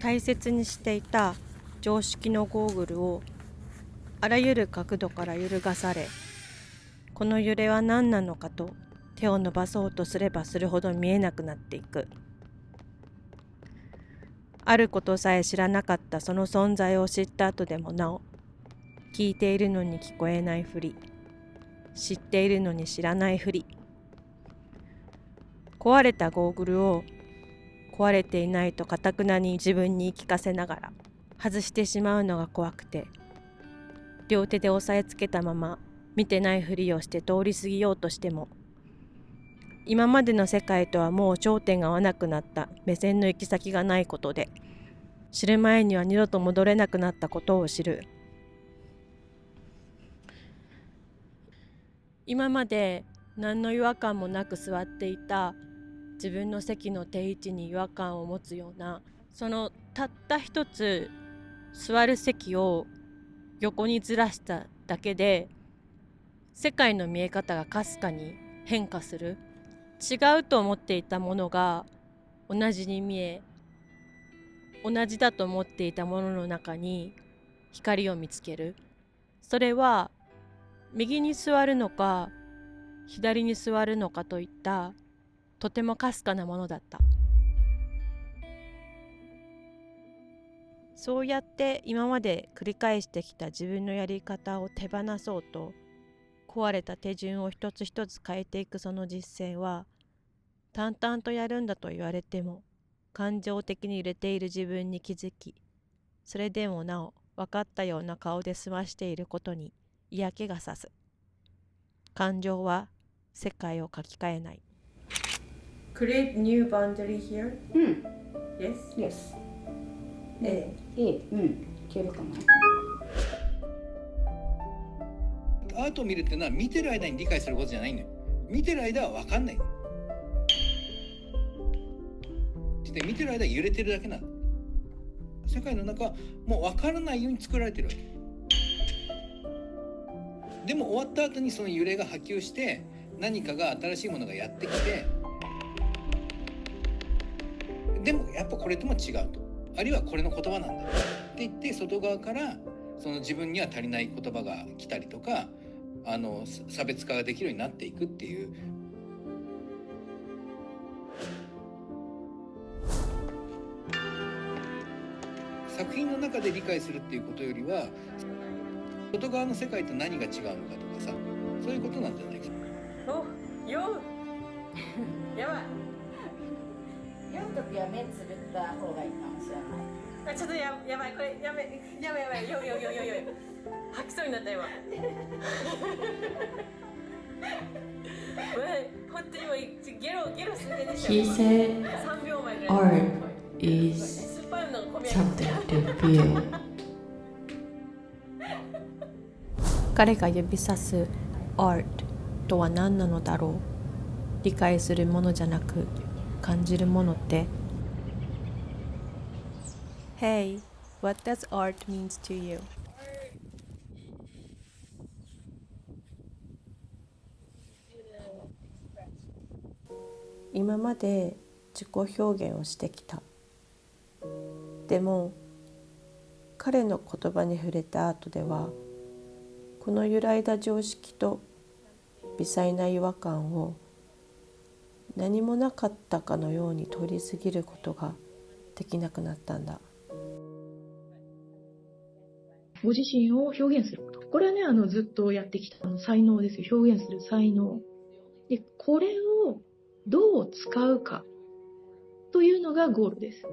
大切にしていた常識のゴーグルをあらゆる角度から揺るがされ、この揺れは何なのかと手を伸ばそうとすればするほど見えなくなっていく。あることさえ知らなかったその存在を知った後でもなお、聞いているのに聞こえないふり、知っているのに知らないふり。壊れたゴーグルを壊れていないと堅くなに自分に言い聞かせながら外してしまうのが怖くて、両手で押さえつけたまま見てないふりをして通り過ぎようとしても、今までの世界とはもう頂点が合わなくなった目線の行き先がないことで、知る前には二度と戻れなくなったことを知る。今まで何の違和感もなく座っていた自分の席の定位置に違和感を持つような、そのたった一つ座る席を横にずらしただけで世界の見え方がかすかに変化する。違うと思っていたものが同じに見え、同じだと思っていたものの中に光を見つける。それは右に座るのか左に座るのかといったとてもかすかなものだった。そうやって今まで繰り返してきた自分のやり方を手放そうと、壊れた手順を一つ一つ変えていくその実践は、淡々とやるんだと言われても感情的に揺れている自分に気づき、それでもなお分かったような顔で済ましていることに嫌気がさす。感情は世界を書き換えない。Create new boundary here? Yes? Yes. A. いけるかな。アートを見るっていうのは見てる間に理解することじゃないんだよ。見てる間は分かんない。で見てる間は揺れてるだけなの。世界の中はもう分からないように作られてるわけ。でも終わった後にその揺れが波及して何かが新しいものがやってきて、でもやっぱこれとも違うと、あるいはこれの言葉なんだって言って外側からその自分には足りない言葉が来たりとか、差別化ができるようになっていくっていう。作品の中で理解するっていうことよりは、外側の世界と何が違うのかとかさ、そういうことなんじゃないか。お、よやばい。読むときは目つぶった方がいいかもしれない。ちょっとやばい、これやばい、よ吐きそうになった今。本当にもうゲロするでしょ。He said 3秒前ぐらい。 art is スパイの込み上げ something to feel. 彼が指さす art とは何なのだろう。理解するものじゃなく感じるものって。 Hey, what does art means to you? 今まで自己表現をしてきた。でも彼の言葉に触れた後では、この揺らいだ常識と微細な違和感を何もなかったかのように通り過ぎることができなくなったんだ。ご自身を表現すること。これはね、ずっとやってきた才能ですよ。表現する才能。で、これをどう使うかというのがゴールです。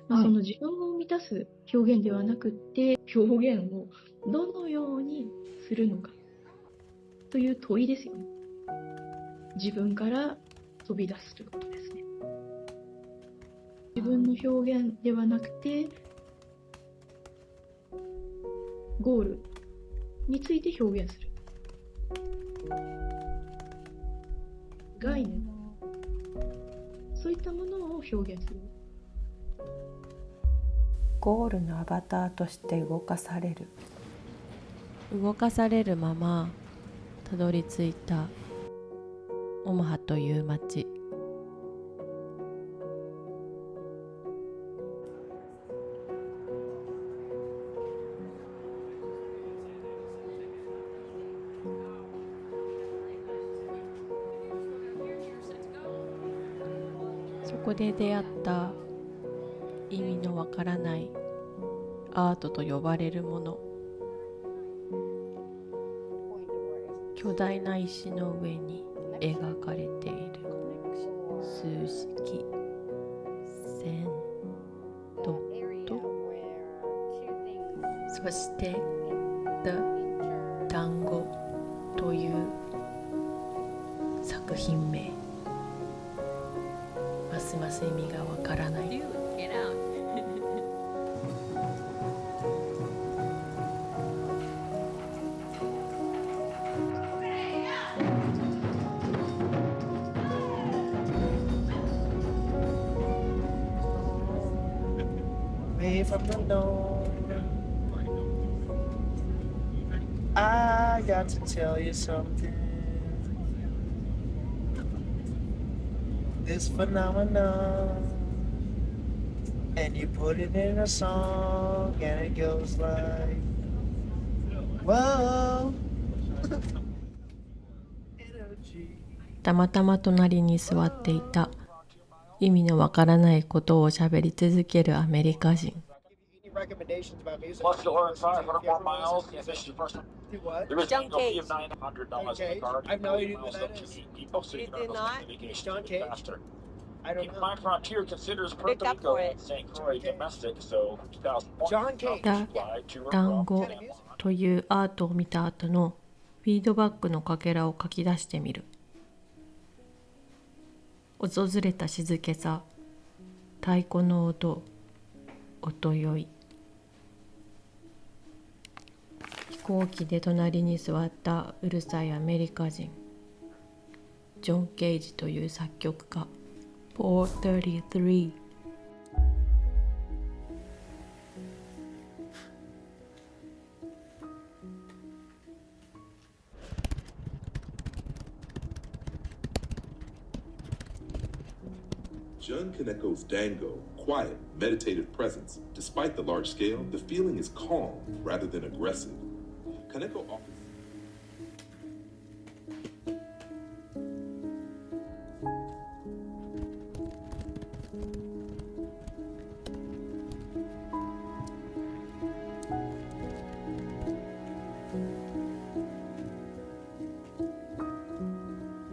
その自分を満たす表現ではなくって、表現をどのようにするのかという問いですよね。自分から飛び出すということですね。自分の表現ではなくて、ゴールについて表現する。概念、そういったものを表現する。ゴールのアバターとして動かされるままたどり着いたオマハという町。こで出会った意味のわからないアートと呼ばれるもの、巨大な石の上に描かれている数式、線、ドット、そしてThe Dangoという作品名、ますます意味がわからない。Me from the north. I got to tell you something. This phenomenon, and you put it in a song, and it goes like, whoa. たまたま隣に座っていた意味のわからないことを喋り続けるアメリカ人。Plus, you'll earn 500 more miles if this is your first time. There is John no fee Cage. of $900 John in the card. Cage? I have no idea who Miles that up to is. meet people, so you You can did earn not? those vacations John a bit Cage? faster. I don't Keep in know. mind, Frontier considers Look Puerto up Rico for it. and St. Croix domestic, so 2001. John Cage. fly to or 団 from 子 San Juan. というアートを見た後のフィードバックのかけらを書き出してみる。訪れた静けさ、太鼓の音、音酔い。飛行機で隣に座ったうるさいアメリカ人、ジョン・ケイジという作曲家。433。Jun Kaneko's Dango, quiet, meditative presence. Despite the large scale, the feeling is calm rather than aggressive. Kaneko offers.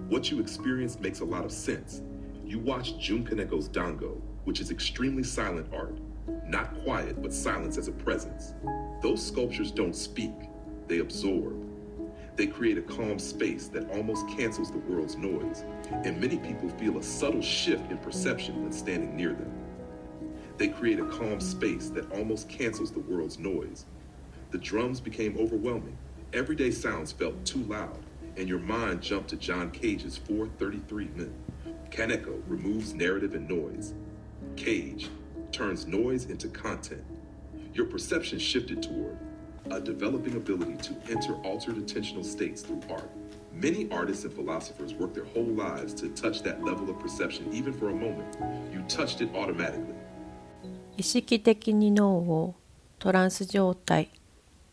What you experienced makes a lot of sense. You watched Jun Kaneko's Dango, which is extremely silent art. Not quiet, but silence as a presence. Those sculptures don't speak, they absorb. They create a calm space that almost cancels the world's noise, and many people feel a subtle shift in perception when standing near them. They create a calm space that almost cancels the world's noise. The drums became overwhelming. Everyday sounds felt too loud, and your mind jumped to John Cage's 433 minute. Kaneko removes narrative and noise. Cage turns noise into content. Your perception shifted toward a developing ability to enter altered attentional states through art. Many artists and philosophers work their whole lives to touch that level of perception, even for a moment. You touched it automatically. 意識的に脳をトランス状態、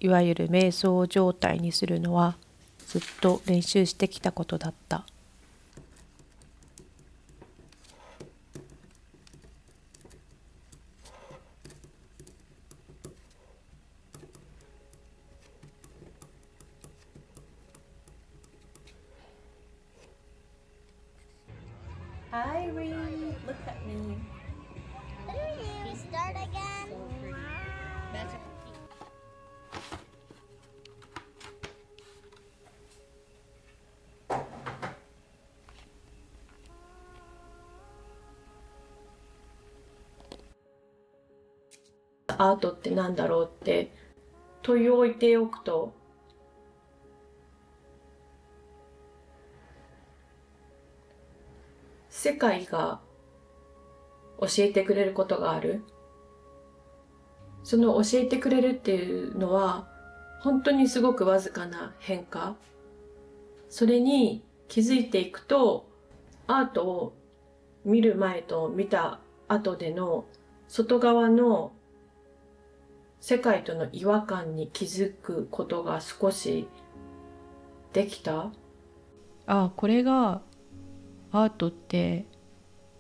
いわゆる瞑想状態にするのはずっと練習してきたことだった。Hi, Ree. Look at me. We start again.「アートってなんだろう」って問いを置いておくと、世界が教えてくれることがある。その教えてくれるっていうのは本当にすごくわずかな変化。それに気づいていくと、アートを見る前と見た後での外側の世界との違和感に気づくことが少しできた。あ、これがアートって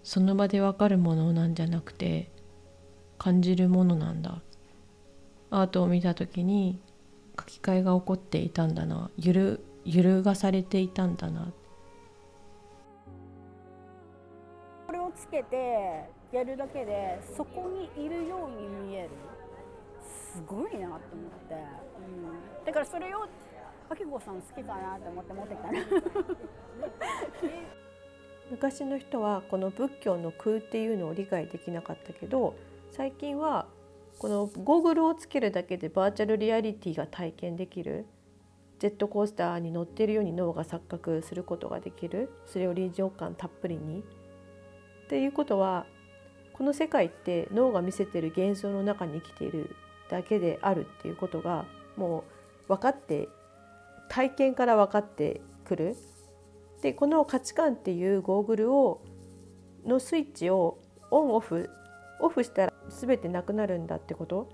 その場でわかるものなんじゃなくて感じるものなんだ。アートを見た時に書き換えが起こっていたんだな、揺るがされていたんだな。これをつけてやるだけでそこにいるように見える。すごいなと思って、だからそれをあきこさん好きかなと思って持ってきたね昔の人はこの仏教の空っていうのを理解できなかったけど、最近はこのゴーグルをつけるだけでバーチャルリアリティが体験できる、ジェットコースターに乗っているように脳が錯覚することができる、それを臨場感たっぷりにっていうことは、この世界って脳が見せている幻想の中に生きているだけであるっていうことがもう分かって、体験から分かってくる。でこの価値観っていうゴーグルのスイッチをオフしたら全てなくなるんだってこと。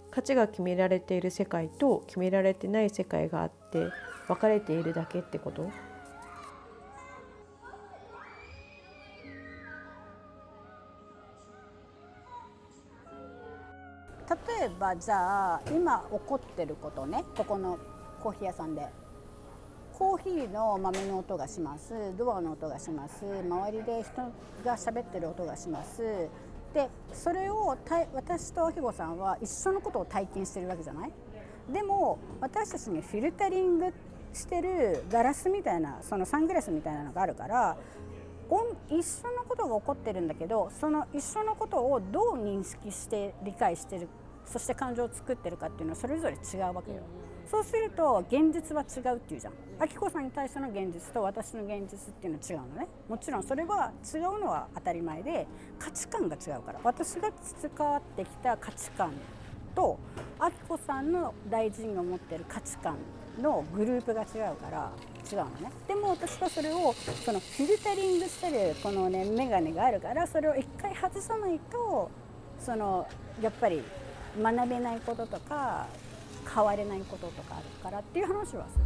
価値が決められている世界と決められてない世界があって分かれているだけってこと。例えばじゃあ今起こってることね、ここのコーヒー屋さんでコーヒーの豆の音がします、ドアの音がします、周りで人が喋ってる音がします。でそれを私とあきこさんは一緒のことを体験してるわけじゃない。でも私たちにフィルタリングしてるガラスみたいな、そのサングラスみたいなのがあるから、一緒のことが起こってるんだけど、その一緒のことをどう認識して理解してる、そして感情を作ってるかっていうのはそれぞれ違うわけよ。そうすると現実は違うっていうじゃん。あきこさんに対しての現実と私の現実っていうのは違うのね。もちろんそれは違うのは当たり前で、価値観が違うから、私が培ってきた価値観とあきこさんの大事に思ってる価値観のグループが違うから違うのね。でも私はそれをそのフィルタリングしてるこのねメガネがあるから、それを一回外さないとそのやっぱり学べないこととか変われないこととかあるからっていう話はする。